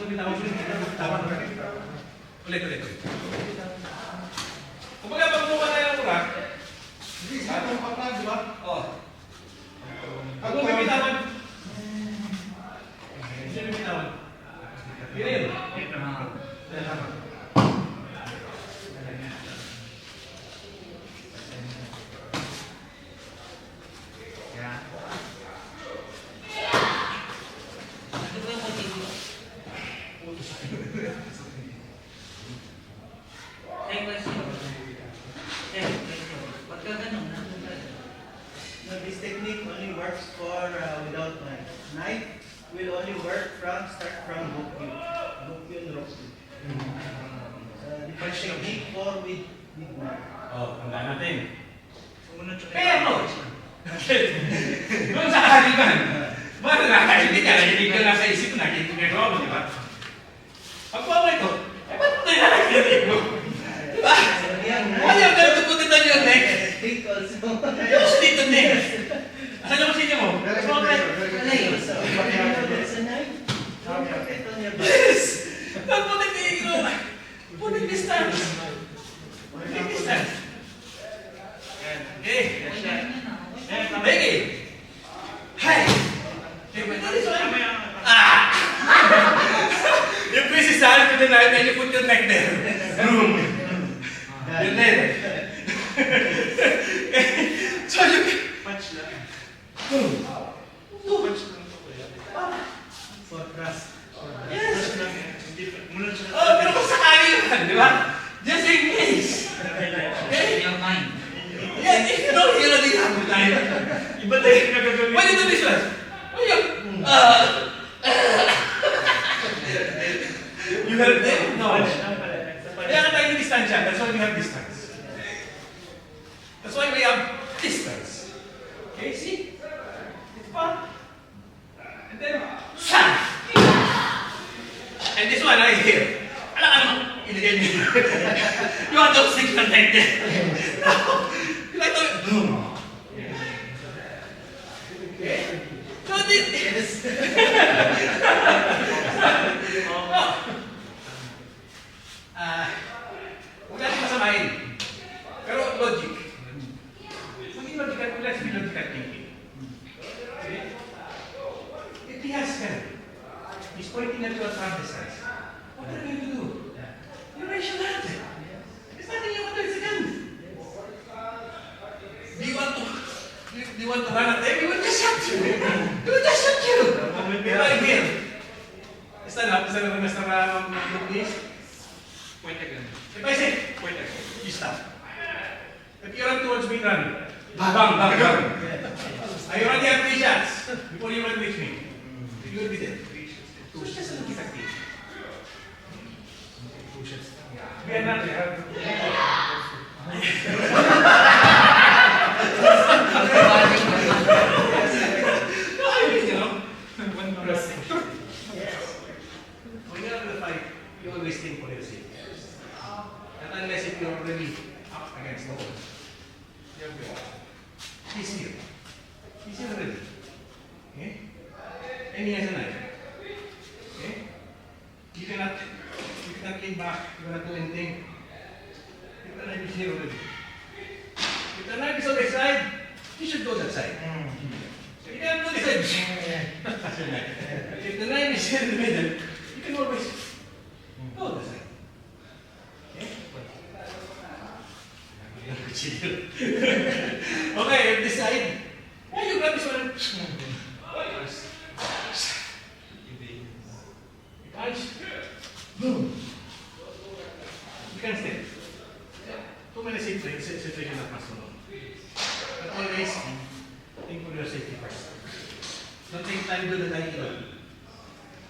bitawan mo. Ulit. Kumbaga, pag buka na yung urak, hindi, sa itong paklag, di ba? Oo. Pag bumibitawan, hindi bitawan. Yun. This technique only works for without knife. Knife will only work start from hook and rope. Different technique for with knife. Oh, tandaan natin. Pero, doon sa kahaliman, ba't nakakaintindi ka? Nakinig ka na sa isip, nakinig ka mo, di ba? Pagkuha mo ito, ba't mo tayo nakikinig mo? Di ba? Why you have to put it on your neck? Use dito neck. Asan yung kusilyo mo? Yes! Don't put it in, put it distance. Put it distance. Okay. Becky. Hi. You place his hand to the knife and you put your neck there. Boom. Your neck. So you can punch lang. Boom. Punch lang po. For thrust. Yes. Oh, pero kung sakali yun, di ba? Just in case. Okay? Your mind. Yeah, if you don't hear the hammer time, Iba tayo yung nagagawin. why you do this one? Why you? You help them? No. Kaya ka tayo distansya. That's why we have distance. That's why we have distance. Okay, see? It's fun. And then, shang! And this one right here. Alam ka naman, ilagay niyo. You want those things like that? No. You like to, boom. Okay? So this. Huwag natin masamahin. Pero logic. Maging logical, let's be logical thinking. Okay? If he has hand, he's pointing at you at from distance. What are you going to do? You raise your hand. There's nothing you want to do, it's a gun. Do you want to run at them? He will just shoot you. He will just shoot you. Right here. Stand up, Mr. Lucas. Point again. If I say, Point again. you stop. If you run towards me, run. Bang, bang, bang, bang. I already have 3 shots before you run with me. You will be dead. 2 shots lang kita. 2 shots. We are not there. No, I mean, you know. One press. When you're in the fight, you always think for yourself. And unless if you're really up against the wall. He's here. He's here already. Okay? And he has a knife. Okay? You cannot lean back. You cannot do anything. If the knife is here already. If the knife is on this side, you should go that side. So you can't do this side. If the knife is here in the middle, you can always go that side. Okay, if this side, why you grab this one? You punch. Boom. You can stay. Too many situations that must go on. But always think for your safety first. Don't take time to do the tiny one.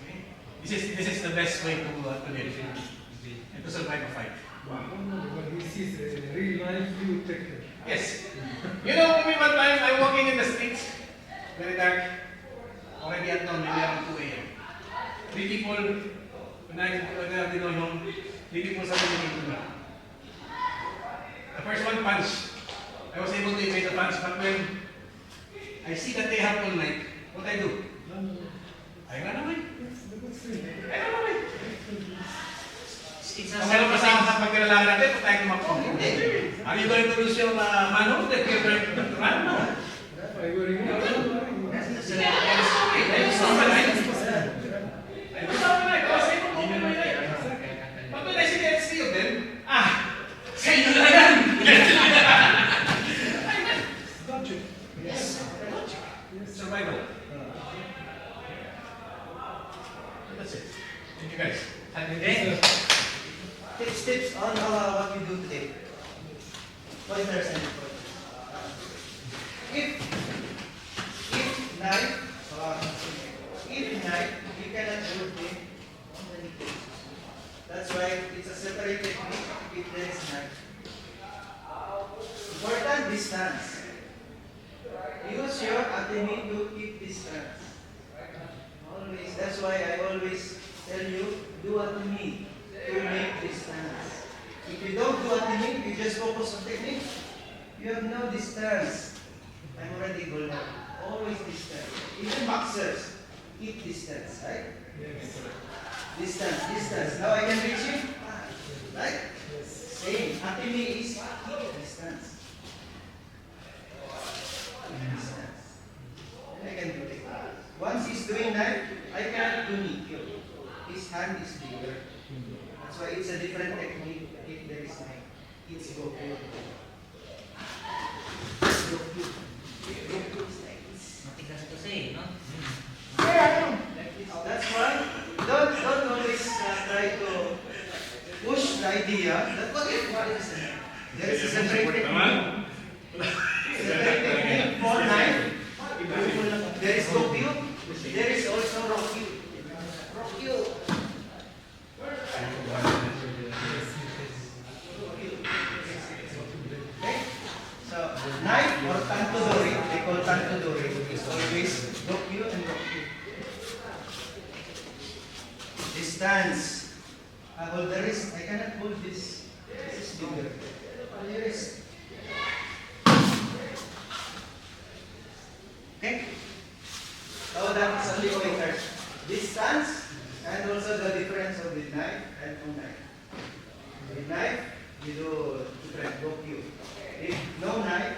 Okay? This is the best way to live and to survive a fight. This is a real life view technique. Yes. You know, one time I'm walking in the streets, very dark, already at dawn, maybe around 2 a.m. 3 people, when I have been home, 3 people suddenly came to me. The first one punched. I was able to evade the punch, but when I see that they have all night, what I do? I run away. I run away. kailangan natin, patay ko mako. Hindi. Are you going to lose your manhood if you're going to run? No. By wearing it. Logic. Yes. Survival. That's it. Thank you guys. Okay. Tips on what we do today. Pointers and pointers. If knife, you cannot hold it on the knife. That's why it's a separate technique if there is knife. Important distance. Use your attention to keep distance. Always. That's why I always tell you, do what you need to make distance. If you don't do what you need, you just focus on technique, you have no distance. I'm already golden. Always distance. Even boxers, keep distance, right? Yes. Distance. Now I can reach you. Right? Yes. Same. Attention is keep distance. Distance. And I can do it. Once he's doing that, I cannot do knee. His hand is bigger. That's why it's a different technique if there is knife. It's go good. Matigas to say, no? That's why don't always try to push the idea that what is there is a separate technique. Separate technique for knife. There is go cube. There is also rock cube. Rock cube. Okay? So, knife or tantodori, they call tantodori, is always rock you and rock you. Distance. I hold the wrist. I cannot hold this. This is bigger. Hold the wrist. Okay? So that is only pointers. Distance and also the difference of the knife and no knife. With knife, you do different rock you. If no knife,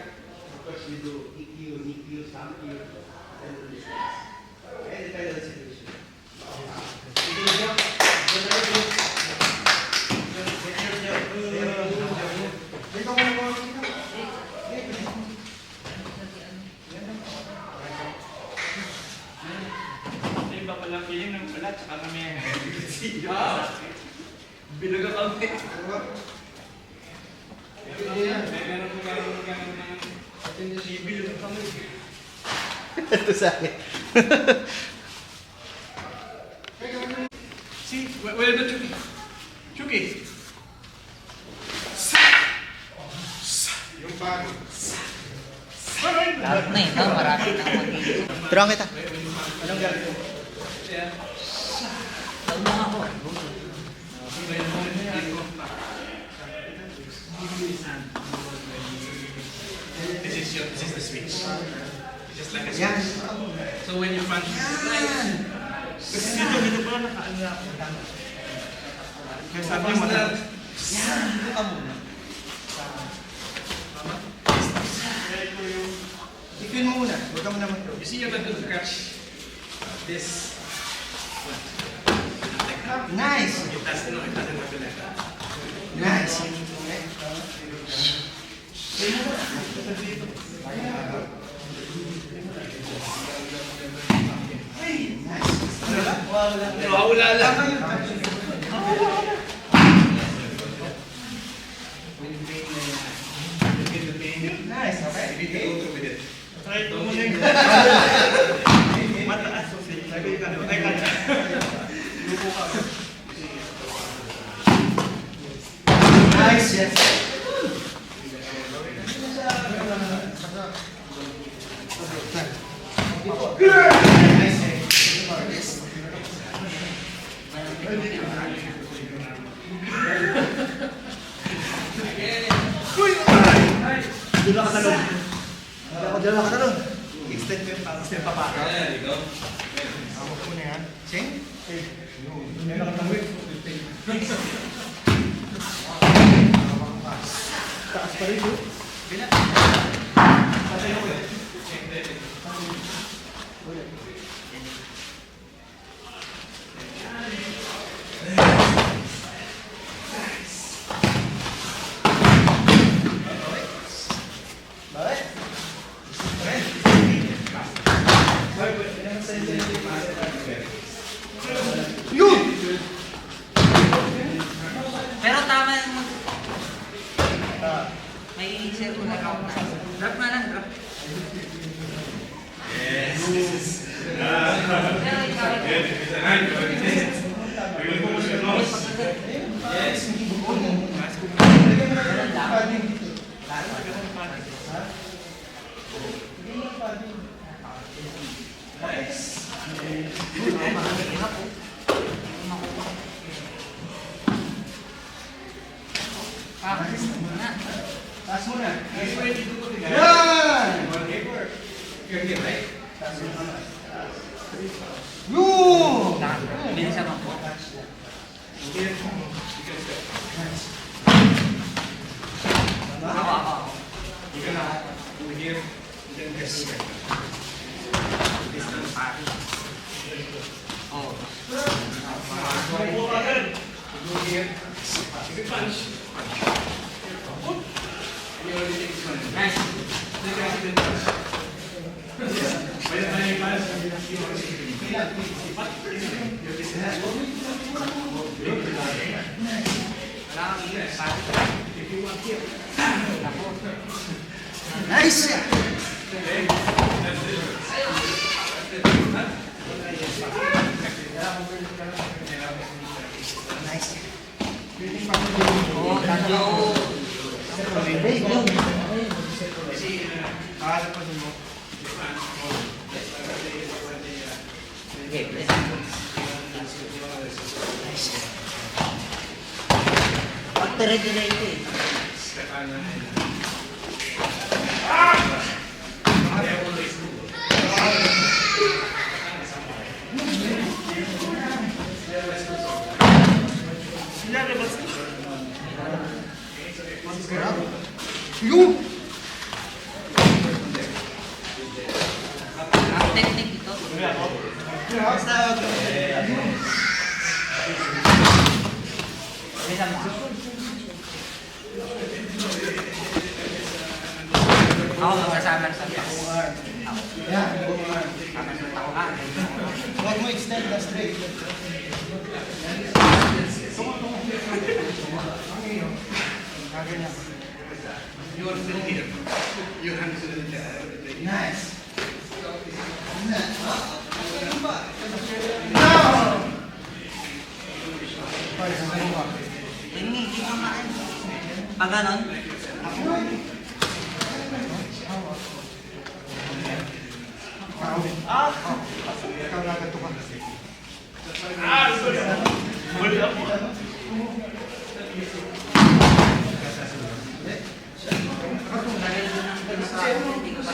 of course you do EQ, NIQ, stamp you, and do distance. Okay, depend on the situation. You do job, get your job. Dito ko na po. Ito iba palang feeling ng pala, tsaka kami. Bilaga kami. Bilaga kami. Ito sa akin. See, where the Chucky? Chucky. Yung bago. Lahat na eh, no? Marami nang magiging. Turang kita. Anong gagawin mo? Tawag lang ako. This is the switch. It's just like a Yan. switch. So when you punch, Kasi dito pala nakaano na ako. kaya sabi mo na, Yan. Dito ka muna. Ipin mo muna. Huwag ka muna mag-throw. you see you're not going to catch this. Nice. It doesn't happen like that. Nice. Wala lang. Nice. Okay. You need to go through with it. Try ito muna yung mataas. Sabi ka na, ay ka na. Lupo ka. Nice. Yes. Dula ka talong. Dala ka na ron. Extend ko yung extend pa pa. There you go. Ako po na yan. Sing? Meron ka tawid. Pero tama yung may circular route na. Drop na lang, drop. Yes, this is. Pero ikaw, Good. It's a night. We will push your nose. Yes. Taas mo na. Yan! You're here, right? Yun! bilisan mo po. Here. You can step. Ako. You can over here. You can just step. Distance. Oh. Go here. You can punch. And you already take this one. Nice. Then you can punch. By the time you punch, you already your distance. Wala kang ilis. If you want here. Nice! Okay. That's it. Nice. Oh, tatlo. Okay, pag-dire-diretso eh. Yun! Ang technique ito. Bilisan mo. Ako magkasama sa takuan. Yan. Kasama sa takuan. Huwag mo extend na straight. You are still here. Your hands are in there. Nice. Hindi ka maan. Pag ganon, dahil doon ang distraction, hindi ko pa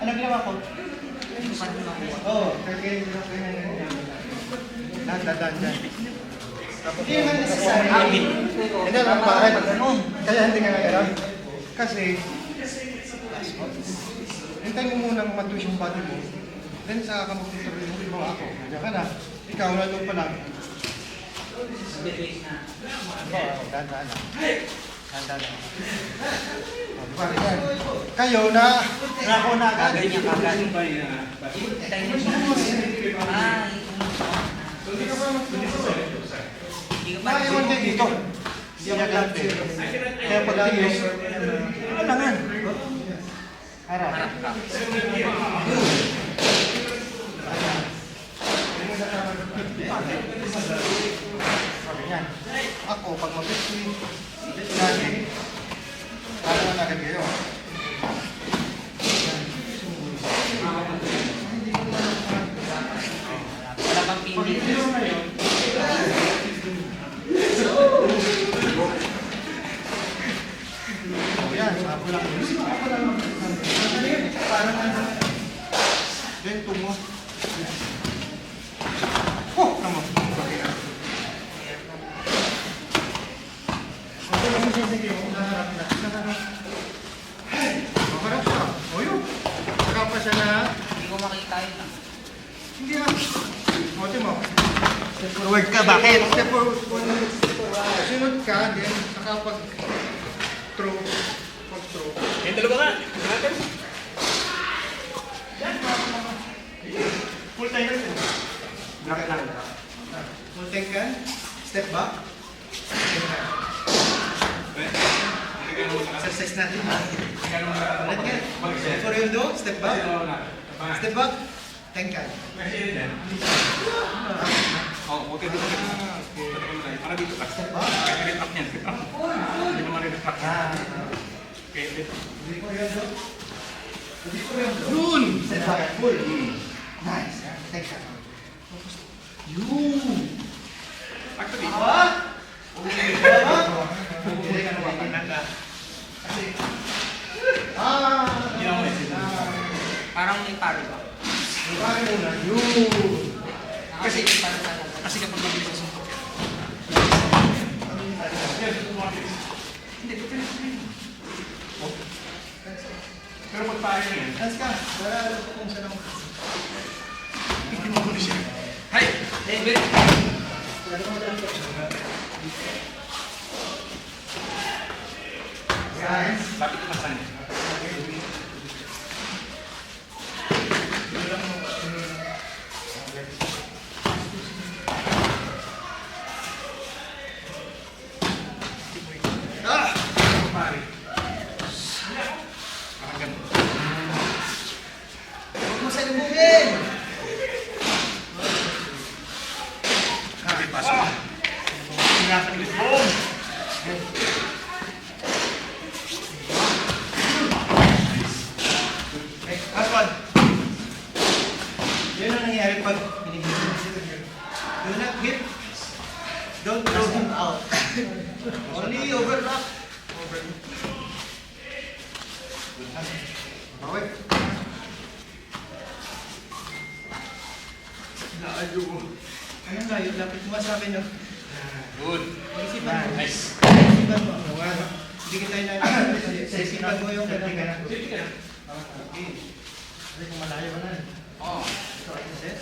Ano ginawa ko? hindi ko pa makuha. Oo. Hindi naman necessary. Hindi naman bakit? Kaya hindi nga nagano'n. Kasi, hintayin mo muna matus yung body mo. Then saka ka magtutuloy mo. Diba ako? Nandiyan ka na. Ikaw na doon pa lang. Bibig na. Diba? Dahan-dahan na. Dahan-dahan na. Diba? Kayo na, nako na agad. Ganyan ka agad. By Tayo mo siya. Ah, Hindi ka pa hindi ko pa Naiwan din dito. Hindi ako dati. Kaya pagtingin, alangan. Harap. harap ka. Sabi niyan. Ako, pag mag-swing, lagi, alangan agad kayo. Wala bang pindi? Yan, sabi lang. Parang ano. Then, tungo. Oh, tama. Step forward ka, bakit? Step forward. Sunod ka, then saka pag-throw. Pag-throw. Yung dalawa nga. Natin. Full time rin. Bakit lang? Full take ka. Step back. Exercise natin. Ulit nga. Step for yung do. Step back. Step back. Tank ka. Oh, okay dito. Para dito ka. Step back. Kaya rin up niyan. Hindi naman rin up. Okay, dito. Hindi ko yung do. Hindi ko yung do. Yun! Step back. Full. Nice. Tank ka. Yun. Actually, What? hindi naman eh. Parang may paro ba? Kasi parang talaga. Kasi kapag mabilis sa suntok yan. Hindi, ito pinag-sabihin. Pero pag pare na yan, Dance ka. Para alam ko kung saan ako. hindi mo muna siya. Hay! David! Guys. Sabi ko masan. Pare. Parang ganun. Huwag mo salubungin. Sabi, pasok. Sinasaglit. Boom! Okay, last one. Yun ang nangyayari pag hinihintay. Do not hit. Don't throw him out. Only overlap. Bawit. Ano nga yun? Lapit mo sa akin yun. Good. Isipan mo. Nice. Isipan mo. Hindi kita inanay. Sa isipan mo yung ganun. Safety ka na. Okay. Kasi kung malayo ka na. Oo. Ito ay set.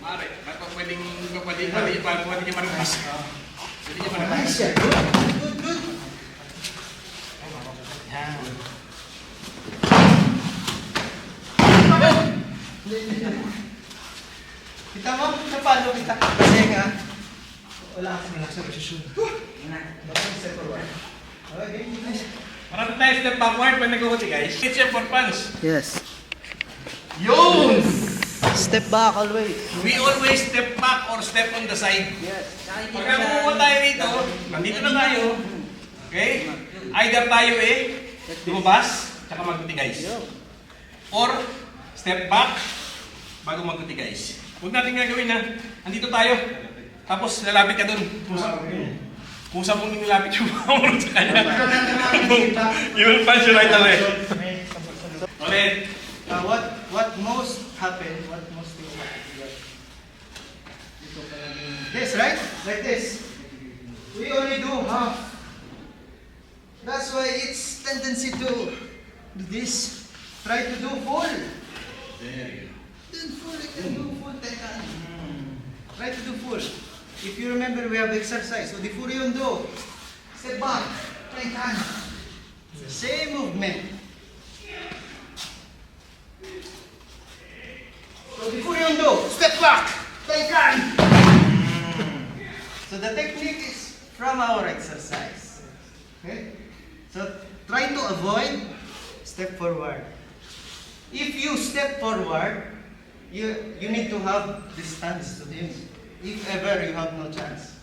Mare, pwede niya marumpas. Pwede niya marumpas. Nice. Good, good. Kita mo, napalo kita. Kasi nga, wala akong nasa posisyon. Bakit step forward? Okay, nice. Marami tayo step backward pag nag-uhuti guys. It's your for punch. Yes. Yun! Step back always. We always step back or step on the side. Yes. Pag nakuha tayo rito, nandito na tayo. Okay? Either tayo lumabas, tsaka magtuti guys. Or, step back, bago magtuti guys. Huwag natin gagawin na, andito tayo. Tapos lalapit ka dun. Kusa mong nilapit yung mga sa kanya. You will punch you right away. Ulit. What most things happen here? This, right? Like this. We only do half. That's why it's tendency to do this. Try to do full. Then full, you can do full tekan. Try to do full. If you remember, we have exercise. So the full yun do. Step back, tekan. Same movement. So the full yun do. Step back, tekan. So the technique is from our exercise. Okay? So try to avoid step forward. If you step forward, you need to have distance to him. If ever you have no chance.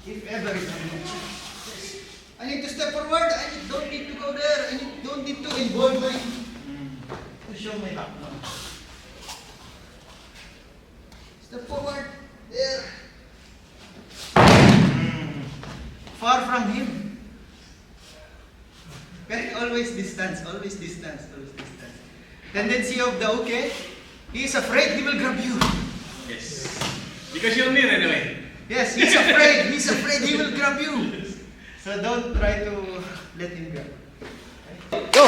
If ever you have no chance. I need to step forward. I don't need to go there. Don't need to involve my to show my back. No. Step forward. There. Far from him. Okay? Always distance. Always distance. Always distance. Tendency of the okay. He is afraid he will grab you. Yes. Because you're near anyway. Yes, he's afraid. He's afraid he will grab you. So don't try to let him grab. Go!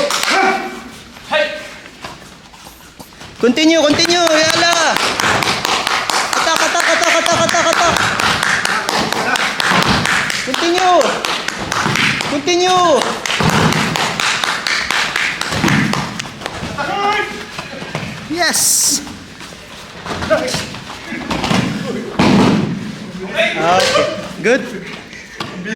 Hey! Continue, continue. Yala! Yes! Okay. Good.